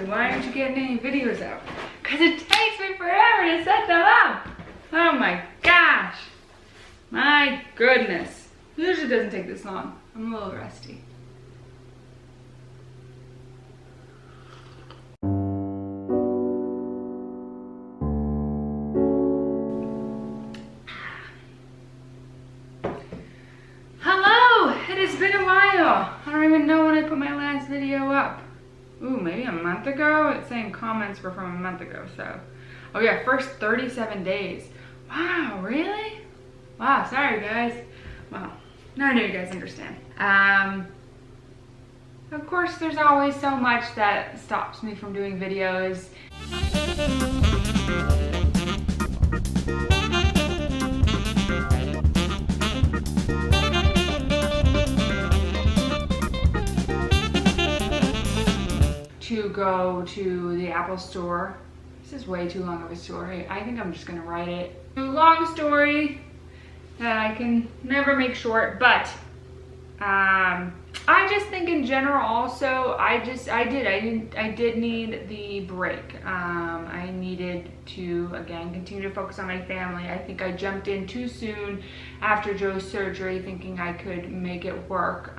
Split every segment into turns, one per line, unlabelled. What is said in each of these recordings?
Why aren't you getting any videos out? Because it takes me forever to set them up. Oh my gosh. My goodness. Usually doesn't take this long. I'm a little rusty. Hello! It has been a while. I don't even know when I put my last video up. Ooh, maybe a month ago? It's saying comments were from a month ago, so. Oh yeah, first 37 days. Wow, really? Wow, sorry guys. Well, I know you guys understand. Of course, there's always so much that stops me from doing videos. To go to the Apple store. This is way too long of a story. I think I'm just gonna write it. A long story that I can never make short, but I just think in general also, I did need the break. I needed to, again, continue to focus on my family. I think I jumped in too soon after Joe's surgery thinking I could make it work.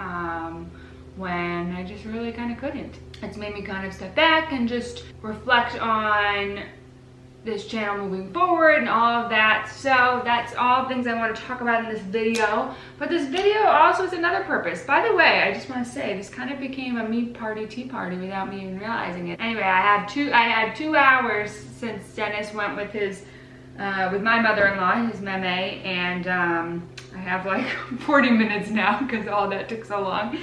When I just really kind of couldn't. It's made me kind of step back and just reflect on this channel moving forward and all of that. So that's all things I want to talk about in this video. But this video also has another purpose. By the way, I just want to say this kind of became a me party tea party without me even realizing it. Anyway, I had 2 hours since Dennis went with his with my mother-in-law, his meme, and I have like 40 minutes now because all that took so long.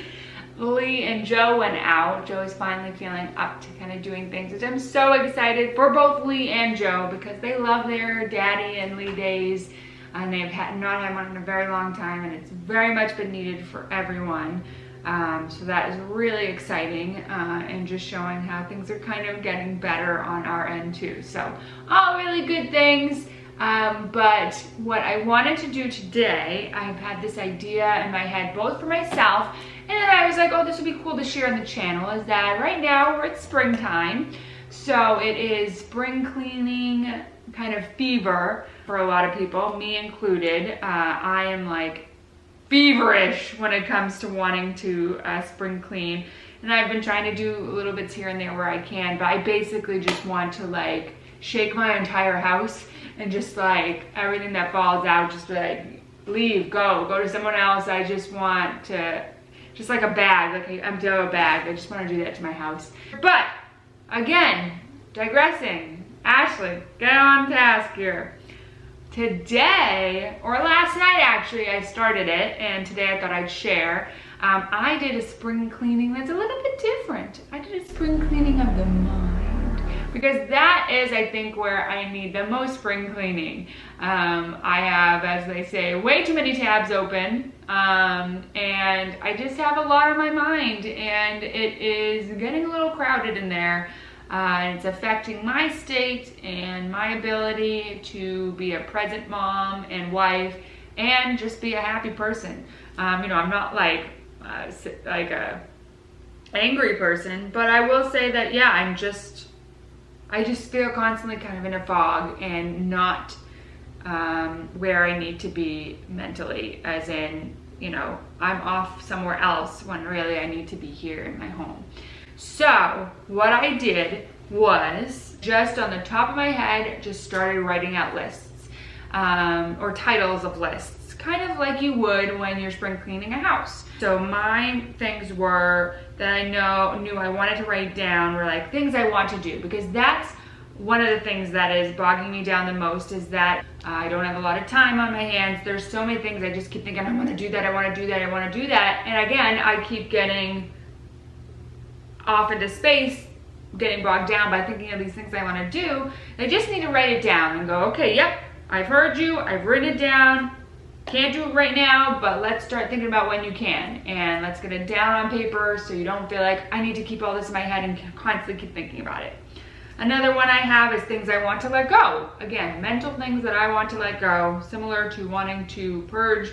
Lee and Joe went out. Joe is finally feeling up to kind of doing things, which I'm so excited for both Lee and Joe because they love their daddy and Lee days, and they've not had one in a very long time, and it's very much been needed for everyone. So that is really exciting, and just showing how things are kind of getting better on our end too. So all really good things. But what I wanted to do today, I've had this idea in my head both for myself, and then I was like, oh, this would be cool to share on the channel, is that right now we're at springtime. So it is spring cleaning kind of fever for a lot of people, me included. I am like feverish when it comes to wanting to spring clean. And I've been trying to do little bits here and there where I can, but I basically just want to like shake my entire house and just like everything that falls out, just like leave, go to someone else. I just want to, just like a bag, like an empty out a bag. I just want to do that to my house. But again, digressing, Ashley, get on task here. Today, or last night actually, I started it, and today I thought I'd share. I did a spring cleaning that's a little bit different. I did a spring cleaning of the mind, because that is, I think, where I need the most spring cleaning. I have, as they say, way too many tabs open, and I just have a lot on my mind, and it is getting a little crowded in there. It's affecting my state and my ability to be a present mom and wife and just be a happy person. You know, I'm not like a angry person, but I will say that, yeah, I just feel constantly kind of in a fog and not where I need to be mentally, as in, you know, I'm off somewhere else when really I need to be here in my home. So what I did was just on the top of my head, just started writing out lists or titles of lists, kind of like you would when you're spring cleaning a house. So my things were that I knew I wanted to write down were like things I want to do, because that's one of the things that is bogging me down the most, is that I don't have a lot of time on my hands. There's so many things I just keep thinking, I want to do that, I want to do that, I want to do that. And again, I keep getting off into space, getting bogged down by thinking of these things I want to do. I just need to write it down and go, okay, yep, I've heard you, I've written it down. Can't do it right now, but let's start thinking about when you can, and let's get it down on paper so you don't feel like I need to keep all this in my head and constantly keep thinking about it. Another one I have is things I want to let go. Again, mental things that I want to let go, similar to wanting to purge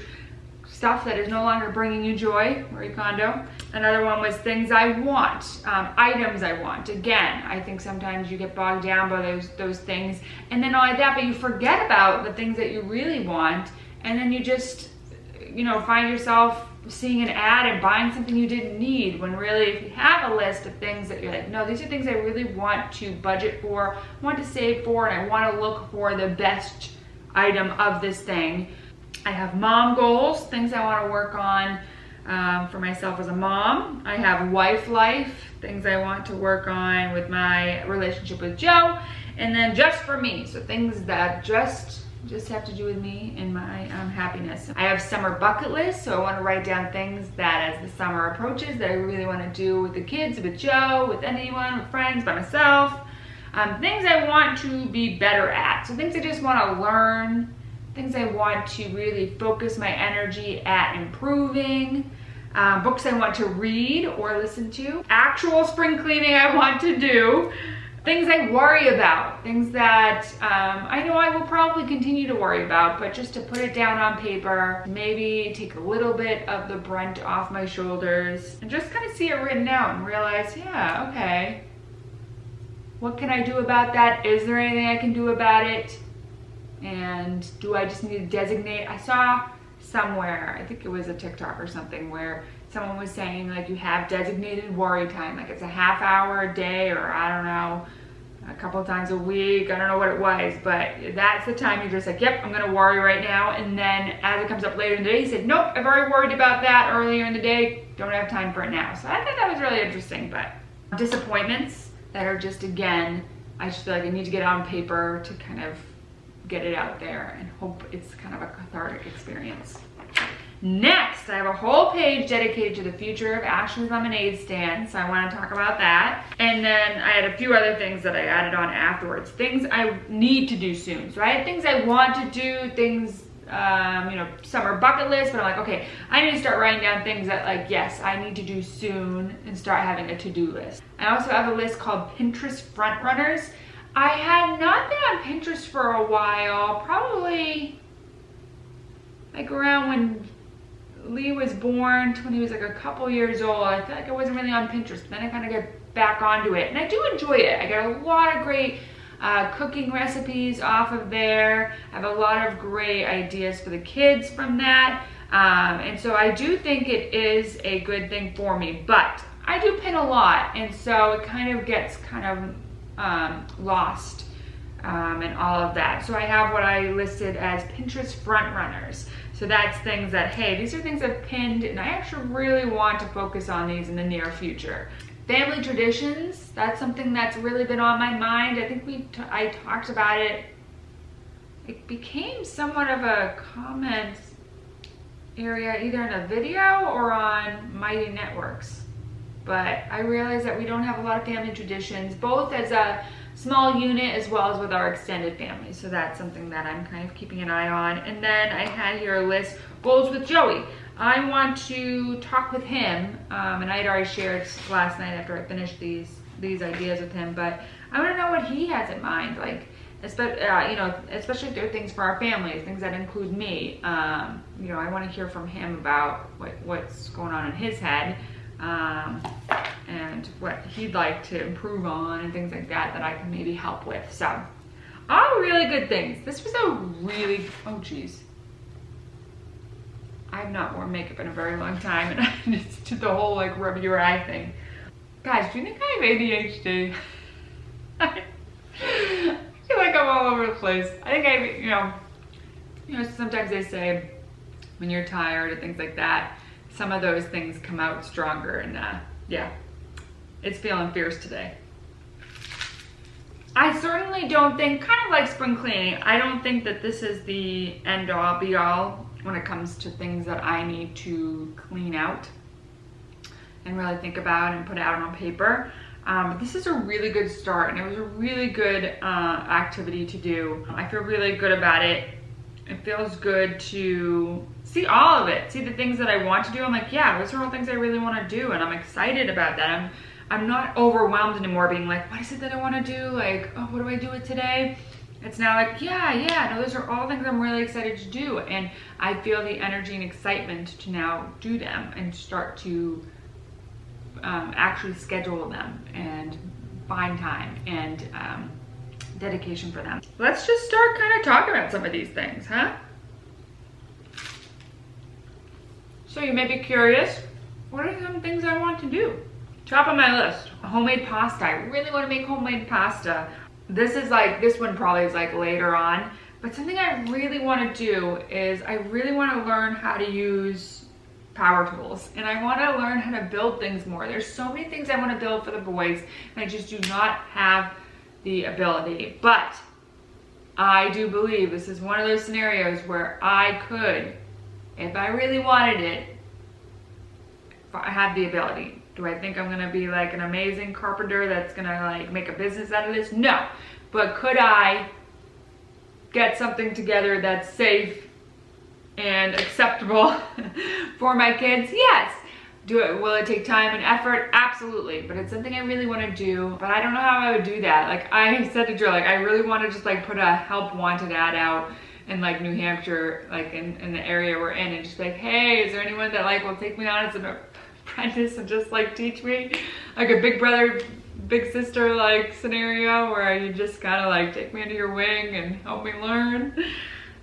stuff that is no longer bringing you joy, Marie Kondo. Another one was things I want, items I want. Again, I think sometimes you get bogged down by those things, and then not only that, but you forget about the things that you really want, and then you just, find yourself seeing an ad and buying something you didn't need, when really if you have a list of things that you're like, no, these are things I really want to budget for, want to save for, and I want to look for the best item of this thing. I have mom goals, things I want to work on for myself as a mom. I have wife life, things I want to work on with my relationship with Joe. And then just for me, so things that just have to do with me and my happiness. I have summer bucket list, so I want to write down things that as the summer approaches that I really want to do with the kids, with Joe, with anyone, with friends, by myself. Things I want to be better at, so things I just want to learn, things I want to really focus my energy at improving, books I want to read or listen to, actual spring cleaning I want to do, things I worry about, things that I know I will probably continue to worry about, but just to put it down on paper, maybe take a little bit of the brunt off my shoulders and just kind of see it written out and realize, yeah, okay, what can I do about that? Is there anything I can do about it? And do I just need to designate? I saw somewhere, I think it was a TikTok or something, where someone was saying like you have designated worry time, like it's a half hour a day, or I don't know, a couple times a week, I don't know what it was, but that's the time you're just like, yep, I'm gonna worry right now. And then as it comes up later in the day, you said, nope, I've already worried about that earlier in the day, don't have time for it now. So I thought that was really interesting. But disappointments that are just, again, I just feel like I need to get it on paper to kind of get it out there and hope it's kind of a cathartic experience. Next, I have a whole page dedicated to the future of Ashley's Lemonade Stand, so I want to talk about that. And then I had a few other things that I added on afterwards, things I need to do soon. So I had things I want to do, things, summer bucket list, but I'm like, okay, I need to start writing down things that, like, yes, I need to do soon, and start having a to-do list. I also have a list called Pinterest Front Runners. I had not been on Pinterest for a while, probably like around when Lee was born, when he was like a couple years old. I feel like I wasn't really on Pinterest, then I kind of get back onto it, and I do enjoy it. I get a lot of great cooking recipes off of there. I have a lot of great ideas for the kids from that, and so I do think it is a good thing for me, but I do pin a lot, and so it kind of gets lost and all of that. So I have what I listed as Pinterest Front Runners. So that's things that, hey, these are things I've pinned and I actually really want to focus on these in the near future. Family traditions, that's something that's really been on my mind. I think I talked about it. It became somewhat of a comment area either in a video or on Mighty Networks. But I realized that we don't have a lot of family traditions, both as a small unit as well as with our extended family. So that's something that I'm kind of keeping an eye on. And then I had here a list, goals with Joey. I want to talk with him, and I had already shared last night after I finished these ideas with him, but I want to know what he has in mind, like, especially if there are things for our families, things that include me. I want to hear from him about what's going on in his head. And what he'd like to improve on and things like that I can maybe help with. So, all really good things. This was a really, oh geez. I've not worn makeup in a very long time, and I just did the whole like rub your eye thing. Guys, do you think I have ADHD? I feel like I'm all over the place. I think sometimes they say when you're tired or things like that, some of those things come out stronger. And yeah, it's feeling fierce today. I certainly don't think, kind of like spring cleaning, I don't think that this is the end all be all when it comes to things that I need to clean out and really think about and put out on paper. But this is a really good start, and it was a really good activity to do. I feel really good about it. It feels good to see all of it, see the things that I want to do. I'm like, yeah, those are all things I really want to do, and I'm excited about that. I'm not overwhelmed anymore being like, what is it that I want to do? Like, oh, what do I do with today? It's now like, yeah, no, those are all things I'm really excited to do. And I feel the energy and excitement to now do them and start to actually schedule them and find time and dedication for them. Let's just start kind of talking about some of these things, huh? So you may be curious, what are some things I want to do? Top of my list, homemade pasta. I really want to make homemade pasta. This one probably is like later on, but something I really want to do is I really want to learn how to use power tools, and I want to learn how to build things more. There's so many things I want to build for the boys, and I just do not have the ability. But I do believe this is one of those scenarios where I could, if I really wanted it, if I have the ability. Do I think I'm gonna be like an amazing carpenter that's gonna like make a business out of this? No. But could I get something together that's safe and acceptable for my kids? Yes. Will it take time and effort? Absolutely. But it's something I really want to do, but I don't know how I would do that. Like I said to Jill, like I really want to just like put a help wanted ad out in like New Hampshire, like in the area we're in, and just be like, hey, is there anyone that like will take me on as an apprentice and just like teach me, like a big brother, big sister like scenario where you just kind of like take me under your wing and help me learn.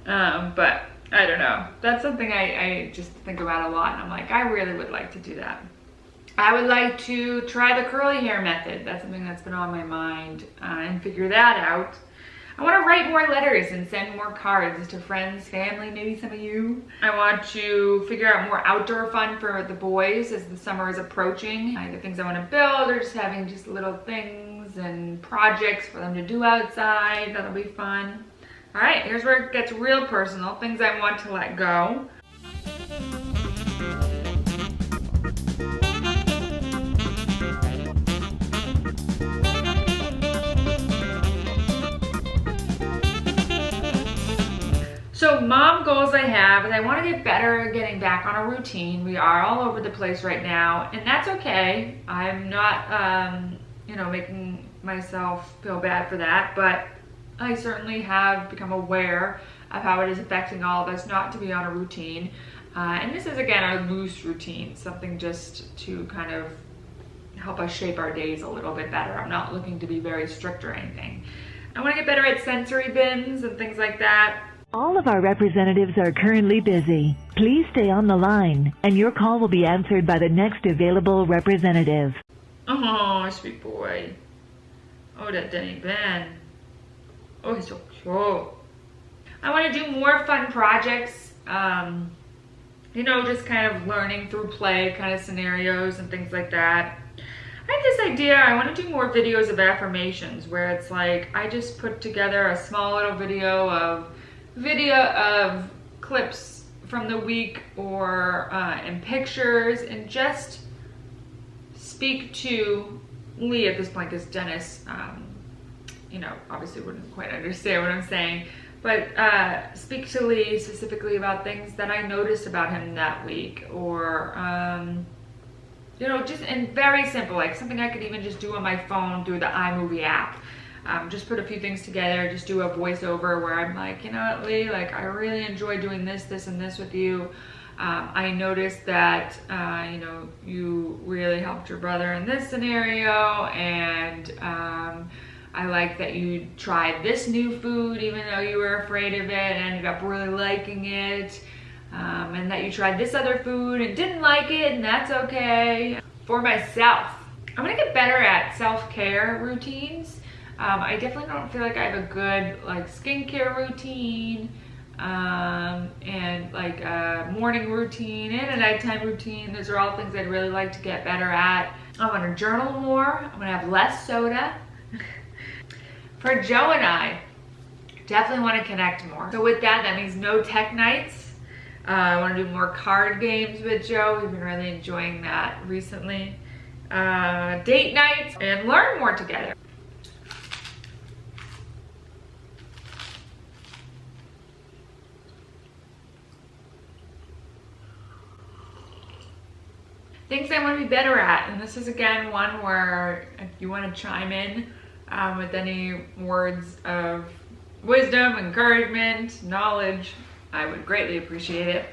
But I don't know. That's something I just think about a lot, and I'm like, I really would like to do that. I would like to try the curly hair method. That's something that's been on my mind, and figure that out. I want to write more letters and send more cards to friends, family, maybe some of you. I want to figure out more outdoor fun for the boys as the summer is approaching. Either things I want to build or just having just little things and projects for them to do outside. That'll be fun. All right, here's where it gets real personal. Things I want to let go. So mom goals I have is I want to get better at getting back on a routine. We are all over the place right now, and that's okay. I'm not, making myself feel bad for that, but I certainly have become aware of how it is affecting all of us not to be on a routine. And this is, again, our loose routine, something just to kind of help us shape our days a little bit better. I'm not looking to be very strict or anything. I want to get better at sensory bins and things like that.
All of our representatives are currently busy. Please stay on the line, and your call will be answered by the next available representative.
Oh, sweet boy. Oh, that Denny Ben. Oh, he's so cute. I want to do more fun projects. Just kind of learning through play kind of scenarios and things like that. I have this idea, I want to do more videos of affirmations where it's like I just put together a small little video of clips from the week or in pictures, and just speak to Lee at this point, because Dennis obviously wouldn't quite understand what I'm saying, but speak to Lee specifically about things that I noticed about him that week, or just, and very simple, like something I could even just do on my phone through the iMovie app. Just put a few things together, just do a voiceover where I'm like, you know what, Lee, like I really enjoy doing this, this, and this with you. I noticed that, you really helped your brother in this scenario, and I like that you tried this new food even though you were afraid of it and ended up really liking it, and that you tried this other food and didn't like it, and that's okay. For myself, I'm gonna get better at self-care routines. I definitely don't feel like I have a good skincare routine. and like a morning routine and a nighttime routine. Those are all things I'd really like to get better at. I want to journal more. I'm going to have less soda. For Joe and I, definitely want to connect more. So with that, that means no tech nights. I want to do more card games with Joe. We've been really enjoying that recently. Date nights and learn more together. Things I want to be better at, and this is again one where if you want to chime in with any words of wisdom, encouragement, knowledge, I would greatly appreciate it.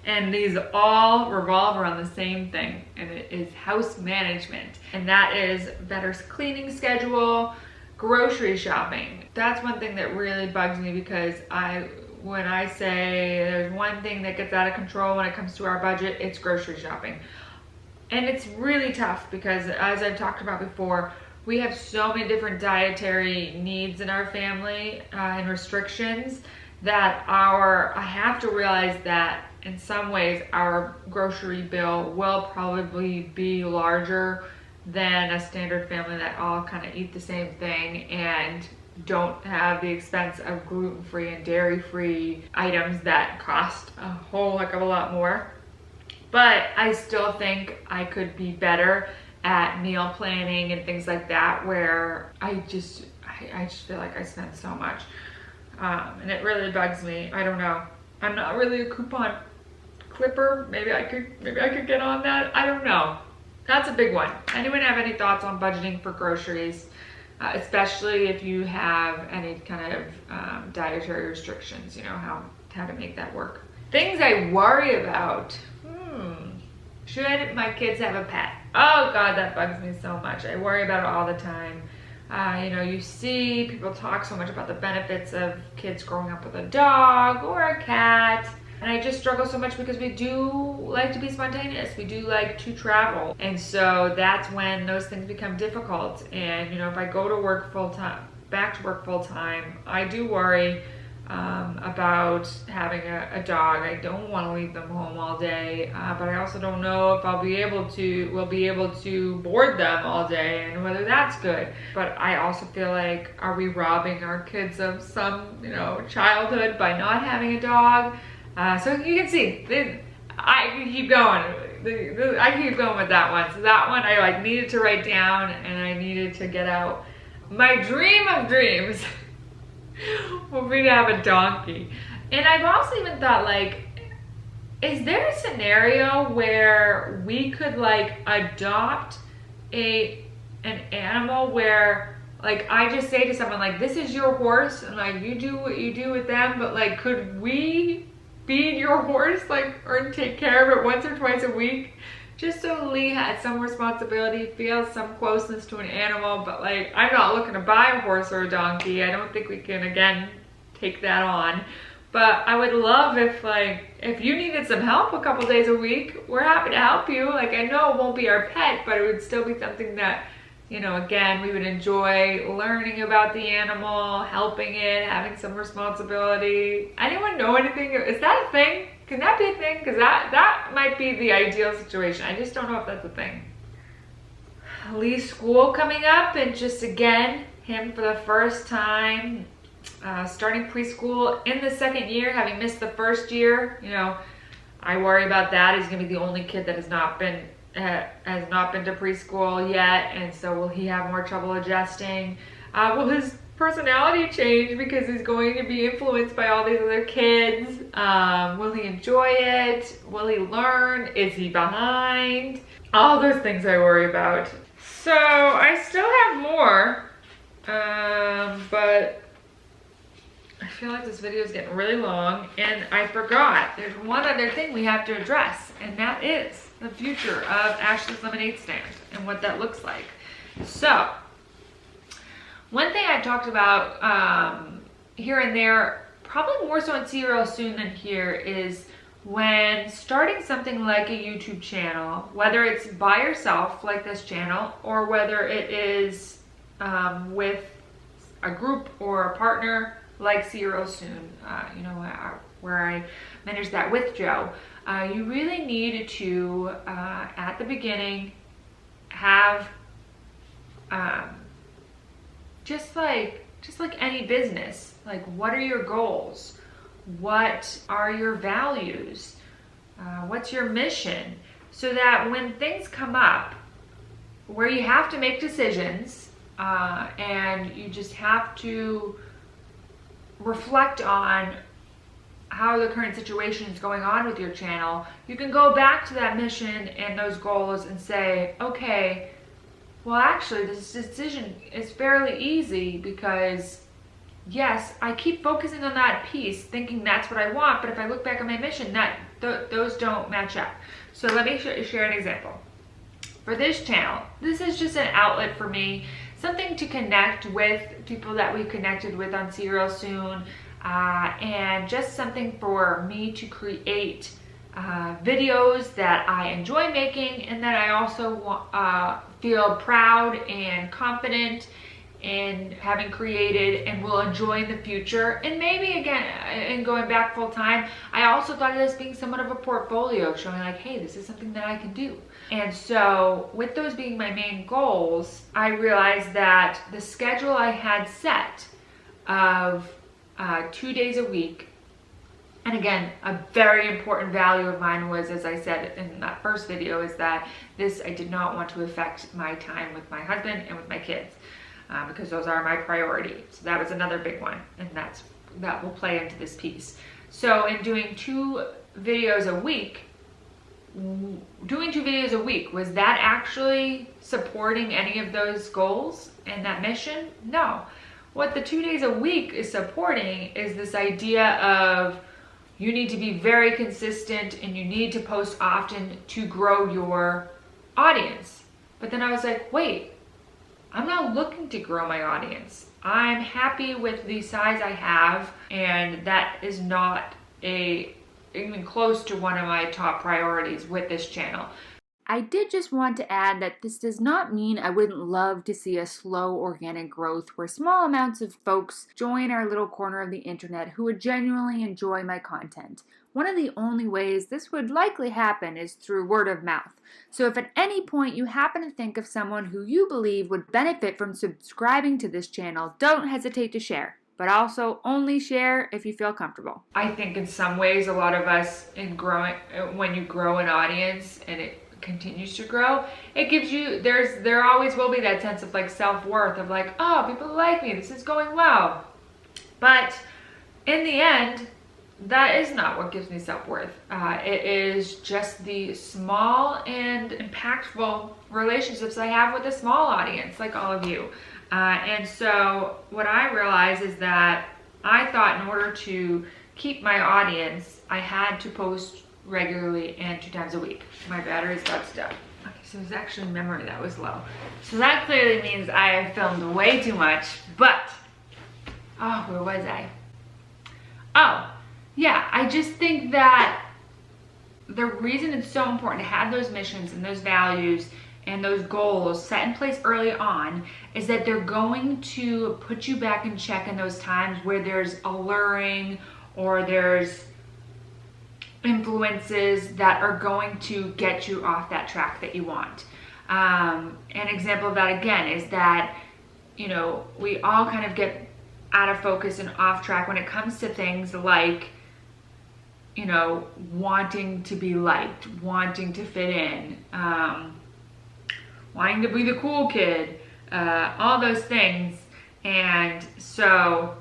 And these all revolve around the same thing, and it is house management. And that is better cleaning schedule, grocery shopping. That's one thing that really bugs me because when I say there's one thing that gets out of control when it comes to our budget, it's grocery shopping. And it's really tough because, as I've talked about before, we have so many different dietary needs in our family and restrictions that I have to realize that in some ways our grocery bill will probably be larger than a standard family that all kind of eat the same thing and don't have the expense of gluten-free and dairy-free items that cost a whole heck of a lot more. But I still think I could be better at meal planning and things like that, where I just feel like I spend so much. And it really bugs me. I don't know. I'm not really a coupon clipper. Maybe I could get on that. I don't know. That's a big one. Anyone have any thoughts on budgeting for groceries? Especially if you have any kind of dietary restrictions, you know, how to make that work. Things I worry about. Should my kids have a pet? Oh God, that bugs me so much. I worry about it all the time. You know, you see people talk so much about the benefits of kids growing up with a dog or a cat. And I just struggle so much because we do like to be spontaneous. We do like to travel. And so that's when those things become difficult. And, you know, if I go to work back to work full time, I do worry about having a dog. I don't want to leave them home all day, but I also don't know if we'll be able to board them all day and whether that's good. But I also feel like, are we robbing our kids of some, you know, childhood by not having a dog? So you can see, I can keep going. I can keep going with that one. So that one I needed to write down and I needed to get out. My dream of dreams would be to have a donkey. And I've also even thought, is there a scenario where we could adopt an animal where I just say to someone this is your horse and you do what you do with them, but could we feed your horse or take care of it once or twice a week, just so Lee had some responsibility, feels some closeness to an animal. But I'm not looking to buy a horse or a donkey. I don't think we can again take that on. But I would love if you needed some help a couple days a week, we're happy to help you. I know it won't be our pet, but it would still be something that, you know, again, we would enjoy learning about the animal, helping it, having some responsibility. Anyone know anything? Is that a thing? Can that be a thing? Because that might be the ideal situation. I just don't know if that's a thing. Lee's school coming up, and just again, him for the first time, starting preschool in the second year, having missed the first year. You know, I worry about that. He's gonna be the only kid that has not been to preschool yet, and so will he have more trouble adjusting? Will his personality change because he's going to be influenced by all these other kids? Will he enjoy it? Will he learn? Is he behind? All those things I worry about. So I still have more, but I feel like this video is getting really long, and I forgot there's one other thing we have to address, and that is the future of Ashley's Lemonade Stand and what that looks like. So one thing I talked about here and there, probably more so in Serial Soon than here, is when starting something like a YouTube channel, whether it's by yourself like this channel, or whether it is with a group or a partner like See You Real Soon, where I manage that with Joe, you really need to, at the beginning, have just like any business, like, what are your goals? What are your values? What's your mission? So that when things come up where you have to make decisions, and you just have to reflect on how the current situation is going on with your channel, you can go back to that mission and those goals and say, okay, well, actually, this decision is fairly easy because, yes, I keep focusing on that piece, thinking that's what I want, but if I look back at my mission, those don't match up. So let me share an example. For this channel, this is just an outlet for me, something to connect with people that we've connected with on See You Real Soon, and just something for me to create videos that I enjoy making and that I also feel proud and confident in having created and will enjoy in the future. And maybe again, in going back full time, I also thought of this being somewhat of a portfolio, showing like, hey, this is something that I can do. And so with those being my main goals, I realized that the schedule I had set of 2 days a week, and again, a very important value of mine was, as I said in that first video, is that I did not want to affect my time with my husband and with my kids, because those are my priority. So that was another big one, and that will play into this piece. So in doing 2 videos a week, was that actually supporting any of those goals and that mission? No. What the 2 days a week is supporting is this idea of you need to be very consistent and you need to post often to grow your audience. But then I was like, wait, I'm not looking to grow my audience. I'm happy with the size I have, and that is not even close to one of my top priorities with this channel. I did just want to add that this does not mean I wouldn't love to see a slow organic growth where small amounts of folks join our little corner of the internet who would genuinely enjoy my content. One of the only ways this would likely happen is through word of mouth. So if at any point you happen to think of someone who you believe would benefit from subscribing to this channel, don't hesitate to share. But also only share if you feel comfortable. I think in some ways, a lot of us when you grow an audience and it continues to grow, it gives you, there always will be that sense of like self-worth of like, oh, people like me, this is going well. But in the end, that is not what gives me self-worth. It is just the small and impactful relationships I have with a small audience, like all of you. And so what I realized is that I thought in order to keep my audience, I had to post regularly and 2 times a week. My battery's about to die. Okay, so it was actually memory that was low. So that clearly means I have filmed way too much, but, oh, where was I? Oh, yeah, I just think that the reason it's so important to have those missions and those values and those goals set in place early on is that they're going to put you back in check in those times where there's alluring or there's influences that are going to get you off that track that you want. An example of that again is that, you know, we all kind of get out of focus and off track when it comes to things like, you know, wanting to be liked, wanting to fit in, wanting to be the cool kid, all those things. And so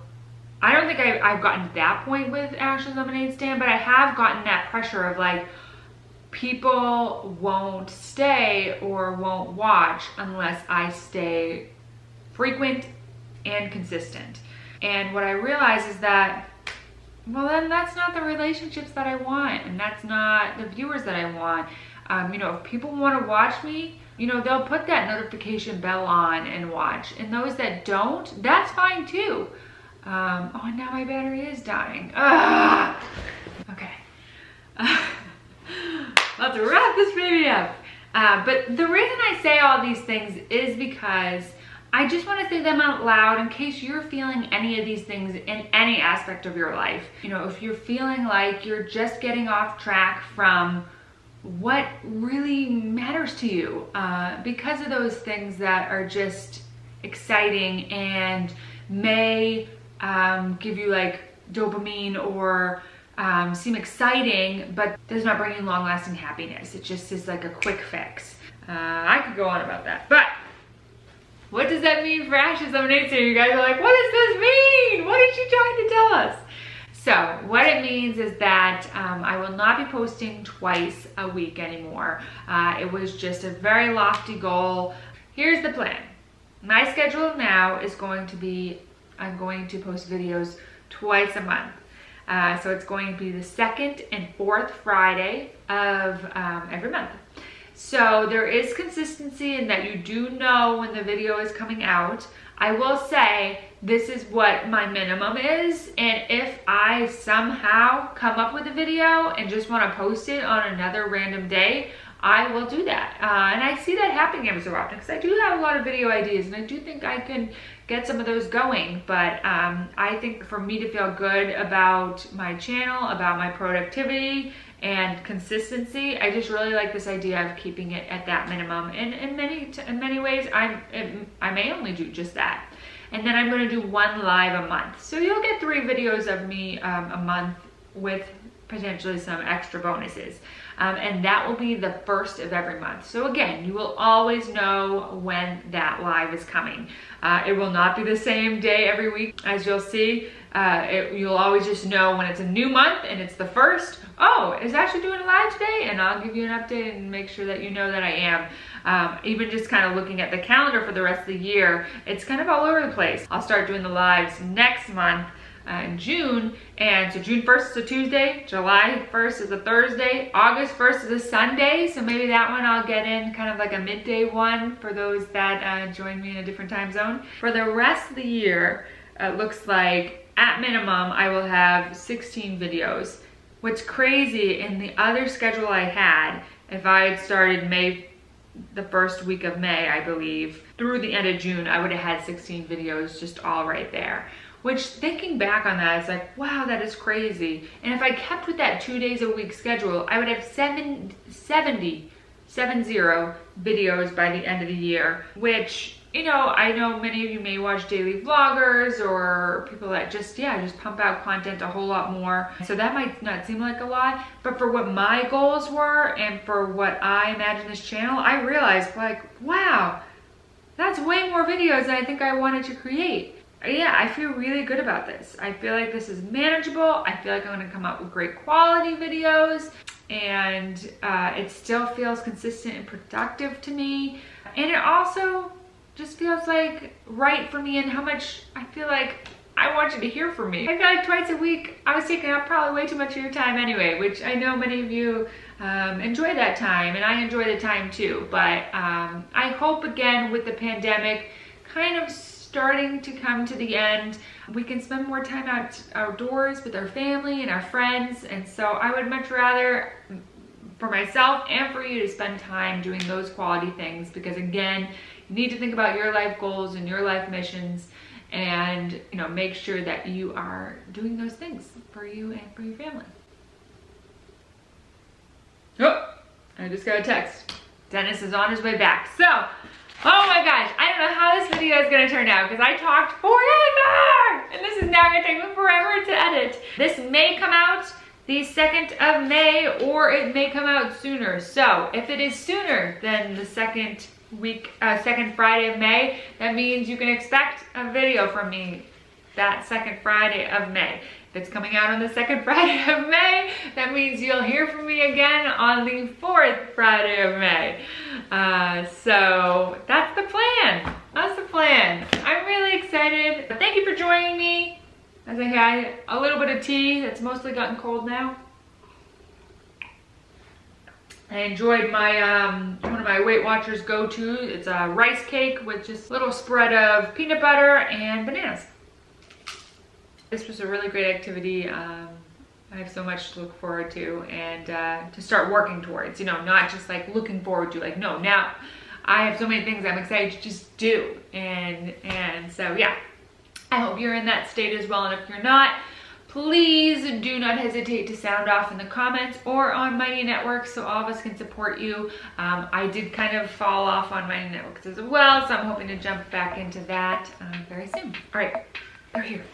I don't think I've gotten to that point with Ashley's Lemonade Stand, but I have gotten that pressure of like, people won't stay or won't watch unless I stay frequent and consistent. And what I realize is that, well, then that's not the relationships that I want, and that's not the viewers that I want. You know, if people want to watch me, you know, they'll put that notification bell on and watch. And those that don't, that's fine too. Oh, now my battery is dying. Okay. Let's wrap this baby up. But the reason I say all these things is because I just want to say them out loud in case you're feeling any of these things in any aspect of your life. You know, if you're feeling like you're just getting off track from what really matters to you because of those things that are just exciting and may give you like dopamine or seem exciting, but does not bring you long-lasting happiness. It just is like a quick fix. I could go on about that, but what does that mean for Ashes Lemonade? So you guys are like, what does this mean? What is she trying to tell us? So what it means is that I will not be posting twice a week anymore. It was just a very lofty goal. Here's the plan. My schedule now is going to be, I'm going to post videos twice a month. So it's going to be the second and fourth Friday of every month. So there is consistency in that you do know when the video is coming out. I will say this is what my minimum is, and if I somehow come up with a video and just want to post it on another random day, I will do that. And I see that happening every so often because I do have a lot of video ideas and I do think I can get some of those going. But I think for me to feel good about my channel, about my productivity and consistency, I just really like this idea of keeping it at that minimum. And in many ways, I may only do just that. And then I'm going to do one live a month. So you'll get 3 videos of me a month with potentially some extra bonuses. And that will be the first of every month. So again, you will always know when that live is coming. It will not be the same day every week, as you'll see. You'll always just know when it's a new month and it's the first. Oh, is Ashley doing a live today? And I'll give you an update and make sure that you know that I am. Even just kind of looking at the calendar for the rest of the year, it's kind of all over the place. I'll start doing the lives next month. In June, and so June 1st is a Tuesday, July 1st is a Thursday, August 1st is a Sunday, so maybe that one I'll get in kind of like a midday one for those that join me in a different time zone. For the rest of the year, it looks like at minimum I will have 16 videos. What's crazy, in the other schedule I had, if I had started the first week of May, I believe, through the end of June, I would have had 16 videos just all right there. Which, thinking back on that, it's like, wow, that is crazy. And if I kept with that 2 days a week schedule, I would have 70 videos by the end of the year, which, you know, I know many of you may watch daily vloggers or people that just pump out content a whole lot more. So that might not seem like a lot, but for what my goals were and for what I imagine this channel, I realized, like, wow, that's way more videos than I think I wanted to create. Yeah, I feel really good about this. I feel like this is manageable. I feel like I'm gonna come out with great quality videos, and it still feels consistent and productive to me. And it also just feels like right for me and how much I feel like I want you to hear from me. I feel like twice a week, I was taking up probably way too much of your time anyway, which I know many of you enjoy that time, and I enjoy the time too. But I hope, again, with the pandemic kind of starting to come to the end, we can spend more time outdoors with our family and our friends. And so I would much rather, for myself and for you, to spend time doing those quality things, because again, you need to think about your life goals and your life missions, and, you know, make sure that you are doing those things for you and for your family. Oh, I just got a text. Dennis is on his way back. So, oh my gosh, I don't know how this video is gonna turn out because I talked forever, and this is now gonna take me forever to edit. This may come out the 2nd of May, or it may come out sooner. So if it is sooner than the second Friday of May, that means you can expect a video from me that 2nd Friday of May. If it's coming out on the 2nd Friday of May, that means you'll hear from me again on the 4th Friday of May. So that's the plan. That's the plan. I'm really excited. Thank you for joining me as I had a little bit of tea that's mostly gotten cold now. I enjoyed my one of my Weight Watchers go-to. It's a rice cake with just a little spread of peanut butter and bananas. This was a really great activity. I have so much to look forward to, and to start working towards, you know, not just like looking forward to, like, no, now I have so many things I'm excited to just do. And so yeah, I hope you're in that state as well. And if you're not, please do not hesitate to sound off in the comments or on Mighty Networks so all of us can support you. I did kind of fall off on Mighty Networks as well, so I'm hoping to jump back into that very soon. All right, we're here.